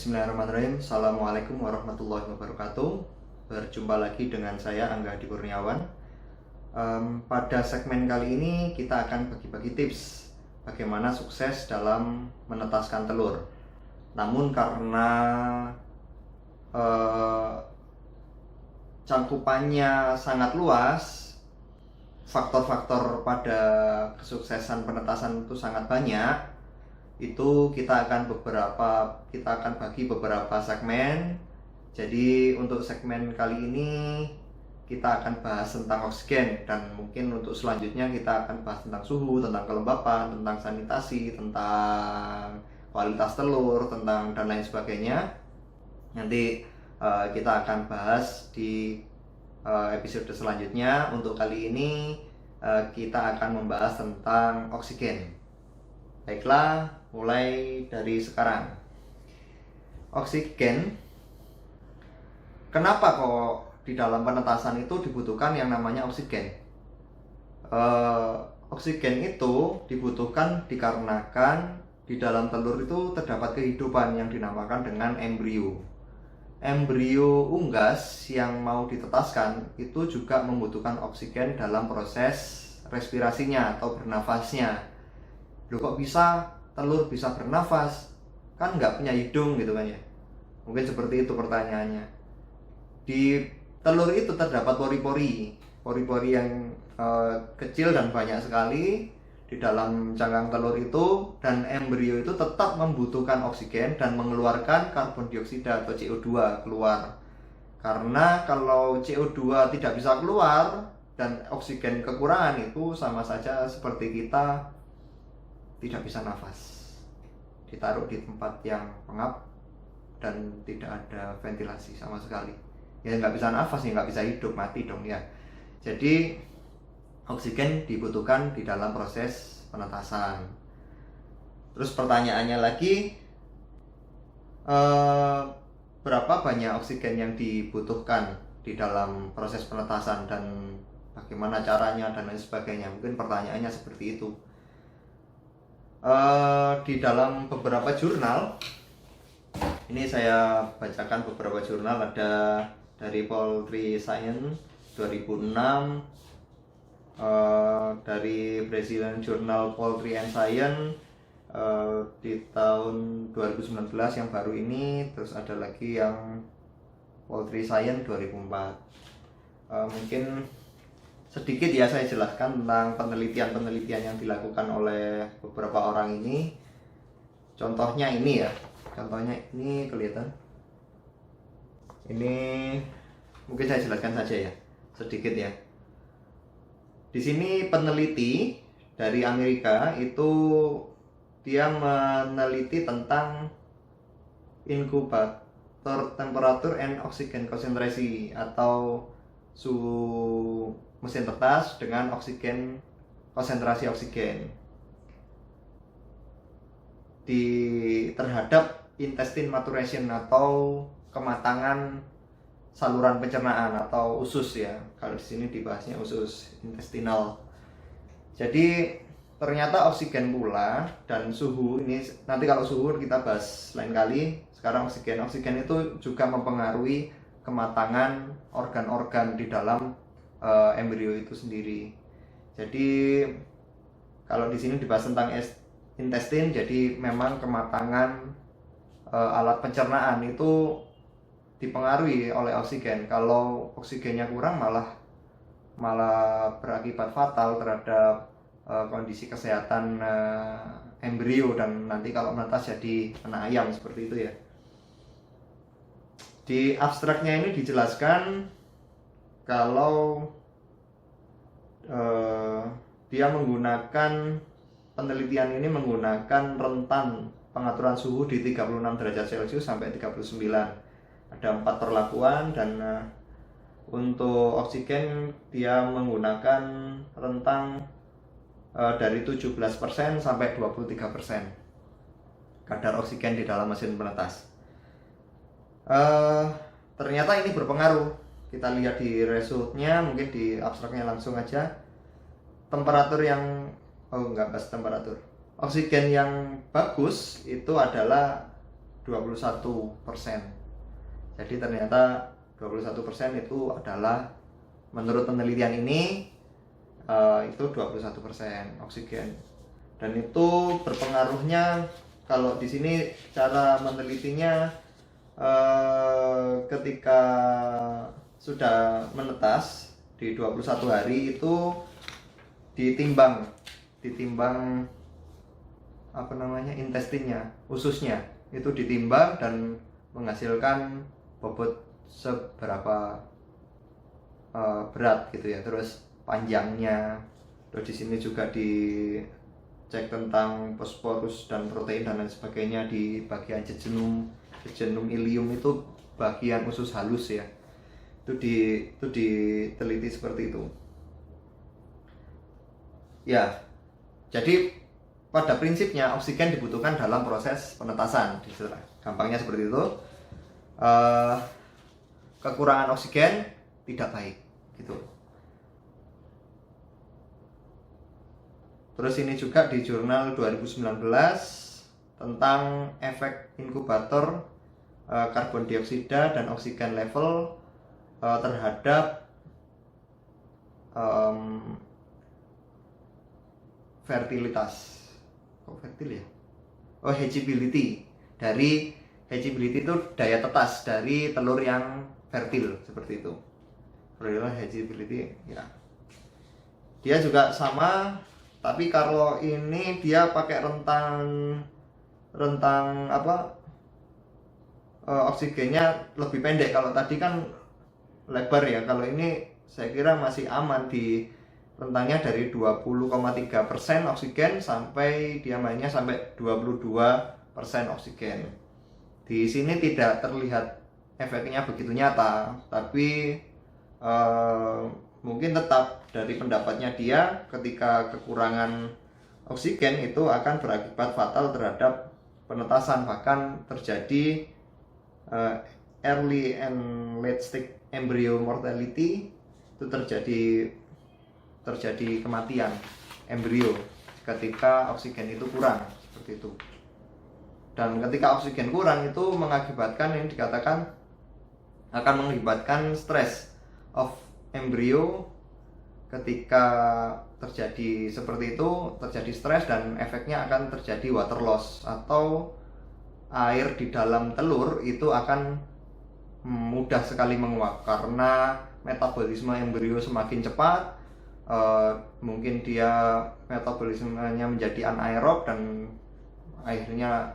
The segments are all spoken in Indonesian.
Bismillahirrahmanirrahim. Assalamualaikum warahmatullahi wabarakatuh. Berjumpa lagi dengan saya Angga Adi Kurniawan. Pada segmen kali ini kita akan bagi-bagi tips bagaimana sukses dalam menetaskan telur. Namun karena cangkupannya sangat luas, faktor-faktor pada kesuksesan penetasan itu sangat banyak. Itu kita akan bagi beberapa segmen. Jadi untuk segmen kali ini kita akan bahas tentang oksigen, dan mungkin untuk selanjutnya kita akan bahas tentang suhu, tentang kelembapan, tentang sanitasi, tentang kualitas telur, tentang dan lain sebagainya. Nanti kita akan bahas di episode selanjutnya. Untuk kali ini kita akan membahas tentang oksigen. Baiklah, mulai dari sekarang. Oksigen, kenapa kok di dalam penetasan itu dibutuhkan yang namanya oksigen? Oksigen itu dibutuhkan dikarenakan di dalam telur itu terdapat kehidupan yang dinamakan dengan embrio. Embrio unggas yang mau ditetaskan itu juga membutuhkan oksigen dalam proses respirasinya atau bernafasnya. Loh, kok bisa telur bisa bernafas? Kan nggak punya hidung gitu kan ya. Mungkin seperti itu pertanyaannya. Di telur itu terdapat pori-pori. Pori-pori yang kecil dan banyak sekali di dalam cangkang telur itu, dan embrio itu tetap membutuhkan oksigen dan mengeluarkan karbon dioksida atau CO2 keluar. Karena kalau CO2 tidak bisa keluar dan oksigen kekurangan, itu sama saja seperti kita tidak bisa nafas, ditaruh di tempat yang pengap dan tidak ada ventilasi sama sekali. Ya nggak bisa nafas, ya nggak bisa hidup, mati dong ya. Jadi oksigen dibutuhkan di dalam proses penetasan. Terus pertanyaannya lagi, berapa banyak oksigen yang dibutuhkan di dalam proses penetasan dan bagaimana caranya dan lain sebagainya. Mungkin pertanyaannya seperti itu. Di dalam beberapa jurnal, ini saya bacakan beberapa jurnal, ada dari Poultry Science 2006, dari Brazilian Journal Poultry and Science di tahun 2019 yang baru ini, terus ada lagi yang Poultry Science 2004. Mungkin sedikit ya saya jelaskan tentang penelitian-penelitian yang dilakukan oleh beberapa orang ini. Contohnya ini ya, contohnya ini kelihatan. Ini mungkin saya jelaskan saja ya, sedikit ya. Di sini peneliti dari Amerika itu dia meneliti tentang inkubator temperature and oxygen concentration atau suhu mesin tetas dengan oksigen, konsentrasi oksigen terhadap intestine maturation atau kematangan saluran pencernaan atau usus ya. Kalau di sini dibahasnya usus intestinal. Jadi ternyata oksigen pula dan suhu ini, nanti kalau suhu kita bahas lain kali. Sekarang oksigen itu juga mempengaruhi kematangan organ-organ di dalam embrio itu sendiri. Jadi kalau di sini dibahas tentang intestin, jadi memang kematangan alat pencernaan itu dipengaruhi oleh oksigen. Kalau oksigennya kurang malah berakibat fatal terhadap kondisi kesehatan embrio, dan nanti kalau menetas jadi anak ayam seperti itu ya. Di abstraknya ini dijelaskan kalau dia menggunakan, penelitian ini menggunakan rentan pengaturan suhu di 36 derajat Celcius sampai 39. Ada 4 perlakuan, dan untuk oksigen dia menggunakan rentang dari 17% sampai 23% kadar oksigen di dalam mesin penetas. Ternyata ini berpengaruh. Kita lihat di resultnya, mungkin di abstraknya langsung aja. Temperatur yang enggak bahas temperatur. Oksigen yang bagus itu adalah 21%. Jadi ternyata 21% itu adalah, menurut penelitian ini, itu 21% oksigen. Dan itu berpengaruhnya, kalau di sini cara menelitinya, ketika sudah menetas di 21 hari itu ditimbang intestinnya, ususnya itu ditimbang dan menghasilkan bobot seberapa berat gitu ya, terus panjangnya. Terus di sini juga dicek tentang fosforus dan protein dan lain sebagainya di bagian jejunum ilium, itu bagian usus halus ya. Itu diteliti seperti itu. Ya, jadi pada prinsipnya oksigen dibutuhkan dalam proses penetasan. Gampangnya seperti itu. Kekurangan oksigen tidak baik gitu. Terus ini juga di jurnal 2019 tentang efek inkubator karbon dioksida dan oksigen level terhadap fertilitas. Kok fertil ya? Hatchability. Dari hatchability itu daya tetas dari telur yang fertil, seperti itu. Hatchability ya. Dia juga sama, tapi kalau ini dia pakai rentang oksigennya lebih pendek. Kalau tadi kan lebar ya. Kalau ini saya kira masih aman, di rentangnya dari 20,3% oksigen sampai dia mainnya sampai 22% oksigen. Di sini tidak terlihat efeknya begitu nyata, tapi mungkin tetap dari pendapatnya dia, ketika kekurangan oksigen itu akan berakibat fatal terhadap penetasan, bahkan terjadi early and late stage embryo mortality, itu terjadi kematian embrio ketika oksigen itu kurang, seperti itu. Dan ketika oksigen kurang itu mengakibatkan, yang dikatakan akan mengakibatkan stress of embryo. Ketika terjadi seperti itu, terjadi stres dan efeknya akan terjadi water loss, atau air di dalam telur itu akan mudah sekali menguap karena metabolisme embrio semakin cepat. Mungkin dia metabolismenya menjadi anaerob dan akhirnya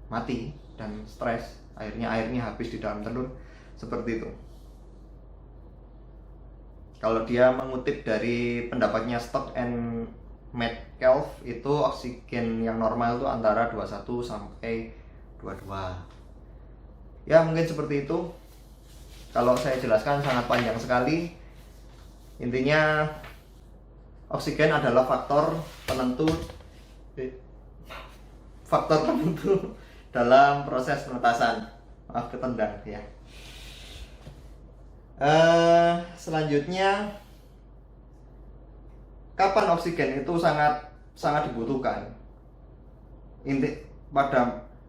mati dan stres, airnya habis di dalam telur, seperti itu. Kalau dia mengutip dari pendapatnya Stock and Metcalf, itu oksigen yang normal itu antara 21 sampai 22. Ya, mungkin seperti itu. Kalau saya jelaskan sangat panjang sekali. Intinya, oksigen adalah faktor penentu dalam proses penetasan. Maaf, ketendang ya. Selanjutnya, kapan oksigen itu sangat dibutuhkan?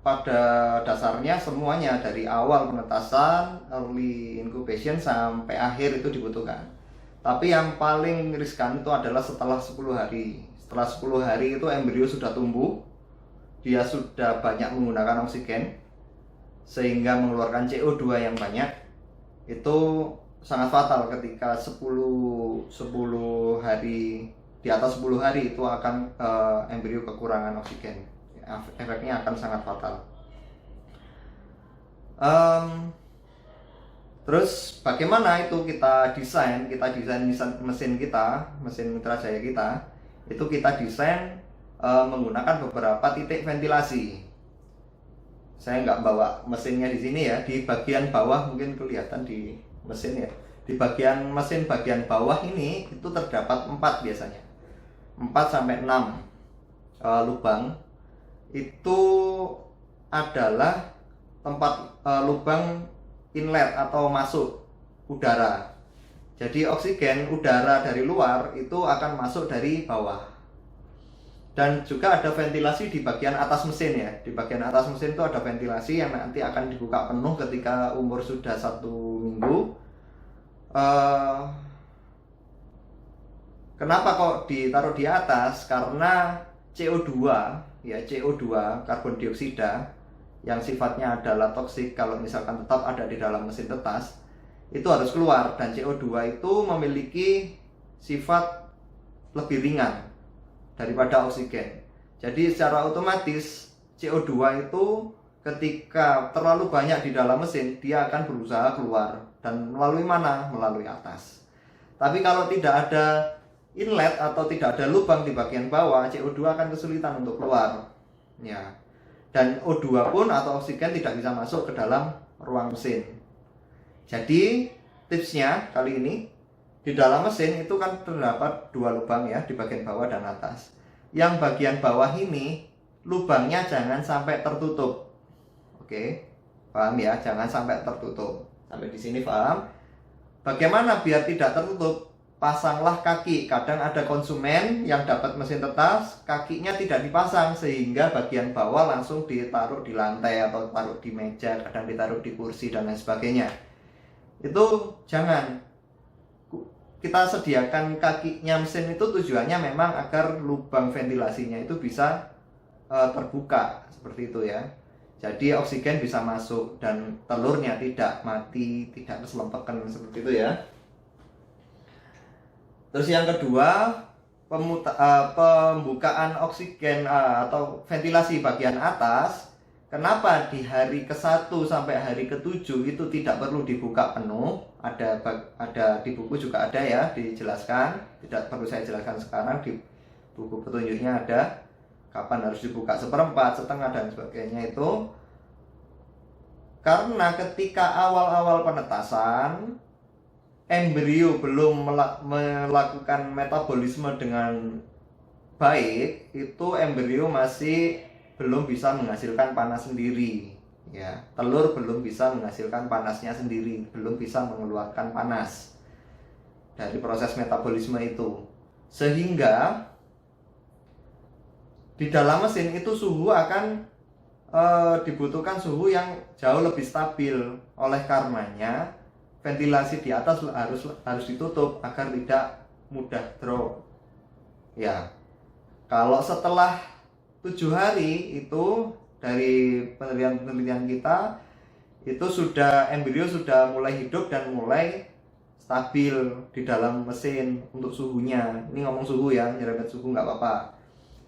Pada dasarnya semuanya, dari awal penetasan, early incubation sampai akhir itu dibutuhkan. Tapi yang paling riskan itu adalah setelah 10 hari. Setelah 10 hari itu embrio sudah tumbuh, dia sudah banyak menggunakan oksigen sehingga mengeluarkan CO2 yang banyak. Itu sangat fatal ketika 10 hari, di atas 10 hari itu akan embrio kekurangan oksigen. Efeknya akan sangat fatal. Terus bagaimana itu kita desain mesin Mitra Jaya kita, itu kita desain menggunakan beberapa titik ventilasi. Saya nggak bawa mesinnya di sini ya, di bagian bawah mungkin kelihatan di mesin ya. Di bagian mesin bagian bawah ini itu terdapat 4 biasanya. 4 sampai 6 lubang. Itu adalah tempat lubang inlet atau masuk udara. Jadi oksigen udara dari luar itu akan masuk dari bawah. Dan juga ada ventilasi di bagian atas mesin ya. Di bagian atas mesin itu ada ventilasi yang nanti akan dibuka penuh ketika umur sudah 1 minggu. Kenapa kok ditaruh di atas? Karena CO2 ya, CO2 karbon dioksida yang sifatnya adalah toksik kalau misalkan tetap ada di dalam mesin tetas itu harus keluar, dan CO2 itu memiliki sifat lebih ringan daripada oksigen. Jadi secara otomatis CO2 itu ketika terlalu banyak di dalam mesin, dia akan berusaha keluar. Dan melalui mana? Melalui atas. Tapi kalau tidak ada inlet atau tidak ada lubang di bagian bawah, CO2 akan kesulitan untuk keluar. Ya. Dan O2 pun atau oksigen tidak bisa masuk ke dalam ruang mesin. Jadi tipsnya kali ini, di dalam mesin itu kan terdapat 2 lubang ya, di bagian bawah dan atas. Yang bagian bawah ini lubangnya jangan sampai tertutup. Oke, paham ya? Jangan sampai tertutup. Sampai di sini paham? Bagaimana biar tidak tertutup? Pasanglah kaki. Kadang ada konsumen yang dapat mesin tetas, kakinya tidak dipasang sehingga bagian bawah langsung ditaruh di lantai atau taruh di meja, kadang ditaruh di kursi dan lain sebagainya. Itu jangan. Kita sediakan kakinya mesin itu tujuannya memang agar lubang ventilasinya itu bisa terbuka seperti itu ya. Jadi oksigen bisa masuk dan telurnya tidak mati, tidak keselempatan seperti itu ya. Terus yang kedua, pembukaan oksigen atau ventilasi bagian atas. Kenapa di hari ke-1 sampai hari ke-7 itu tidak perlu dibuka penuh? Ada di buku juga ada ya, dijelaskan. Tidak perlu saya jelaskan sekarang, di buku petunjuknya ada kapan harus dibuka, 1/4, setengah dan sebagainya itu. Karena ketika awal-awal penetasan, embrio belum melakukan metabolisme dengan baik, itu embrio masih belum bisa menghasilkan panas sendiri ya. Telur belum bisa menghasilkan panasnya sendiri, belum bisa mengeluarkan panas dari proses metabolisme itu. Sehingga di dalam mesin itu suhu akan dibutuhkan suhu yang jauh lebih stabil. Oleh karenanya ventilasi di atas harus ditutup agar tidak mudah drop. Ya, kalau setelah 7 hari itu dari penelitian kita itu embrio sudah mulai hidup dan mulai stabil di dalam mesin untuk suhunya. Ini ngomong suhu ya, nyerempet suhu nggak apa-apa.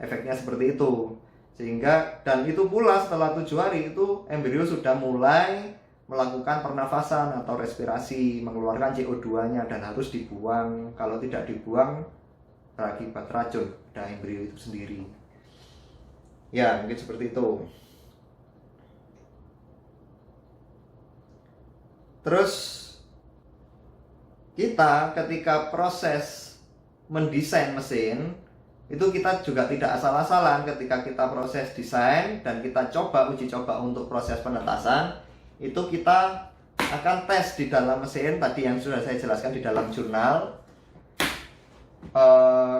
Efeknya seperti itu. Sehingga dan itu pula setelah 7 hari itu embrio sudah mulai melakukan pernafasan atau respirasi, mengeluarkan CO2-nya dan harus dibuang. Kalau tidak dibuang berakibat racun pada embrio itu sendiri. Ya, mungkin seperti itu. Terus kita ketika proses mendesain mesin itu kita juga tidak asal-asalan. Ketika kita proses desain dan kita uji coba untuk proses penetasan, itu kita akan tes di dalam mesin tadi yang sudah saya jelaskan di dalam jurnal.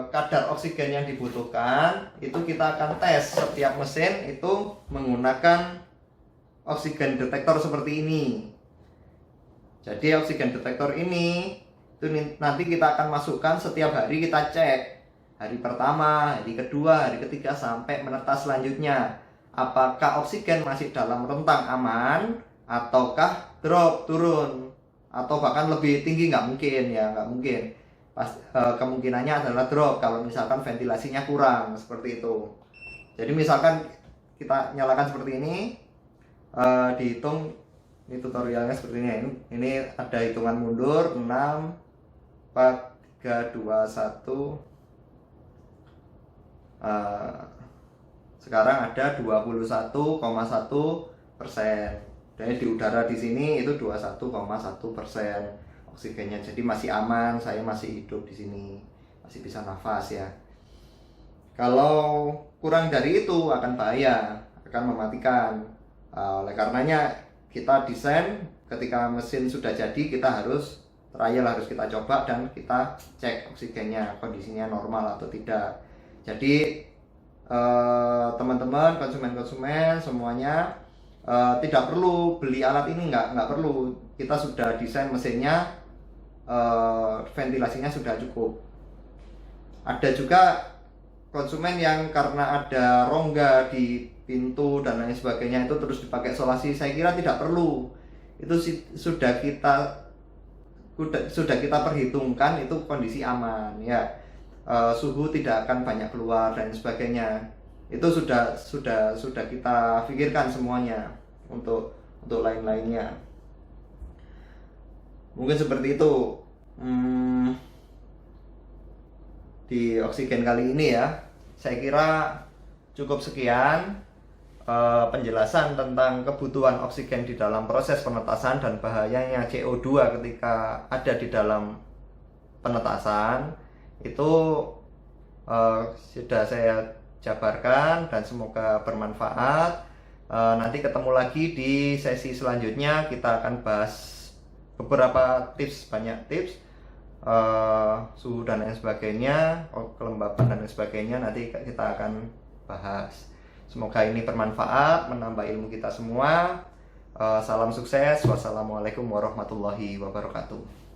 Kadar oksigen yang dibutuhkan itu kita akan tes. Setiap mesin itu menggunakan oksigen detektor seperti ini. Jadi oksigen detektor ini itu nanti kita akan masukkan setiap hari, kita cek hari pertama, hari kedua, hari ketiga sampai menetas selanjutnya. Apakah oksigen masih dalam rentang aman ataukah drop, turun, atau bahkan lebih tinggi? Nggak mungkin ya, nggak mungkin. Kemungkinannya adalah drop kalau misalkan ventilasinya kurang, seperti itu. Jadi misalkan kita nyalakan seperti ini, dihitung, ini tutorialnya seperti ini. Ini ada hitungan mundur, 6, 4, 3, 2, 1. Sekarang ada 21,1%. Dan di udara di sini itu 21,1% oksigennya. Jadi masih aman, saya masih hidup di sini, masih bisa nafas ya. Kalau kurang dari itu akan bahaya, akan mematikan. Oleh karenanya kita desain ketika mesin sudah jadi, kita harus trial, harus kita coba dan kita cek oksigennya, kondisinya normal atau tidak. Jadi teman-teman konsumen semuanya tidak perlu beli alat ini, nggak perlu. Kita sudah desain mesinnya, ventilasinya sudah cukup. Ada juga konsumen yang karena ada rongga di pintu dan lain sebagainya itu terus dipakai isolasi. Saya kira tidak perlu. Itu sudah kita perhitungkan, itu kondisi aman ya. Suhu tidak akan banyak keluar dan sebagainya. Itu sudah kita pikirkan semuanya untuk lain-lainnya. Mungkin seperti itu di oksigen kali ini ya. Saya kira cukup sekian penjelasan tentang kebutuhan oksigen di dalam proses penetasan dan bahayanya CO2 ketika ada di dalam penetasan. Itu sudah saya jabarkan dan semoga bermanfaat. Nanti ketemu lagi di sesi selanjutnya, kita akan bahas beberapa tips, banyak tips, suhu dan lain sebagainya, kelembapan dan lain sebagainya, nanti kita akan bahas. Semoga ini bermanfaat, menambah ilmu kita semua. Salam sukses. Wassalamualaikum warahmatullahi wabarakatuh.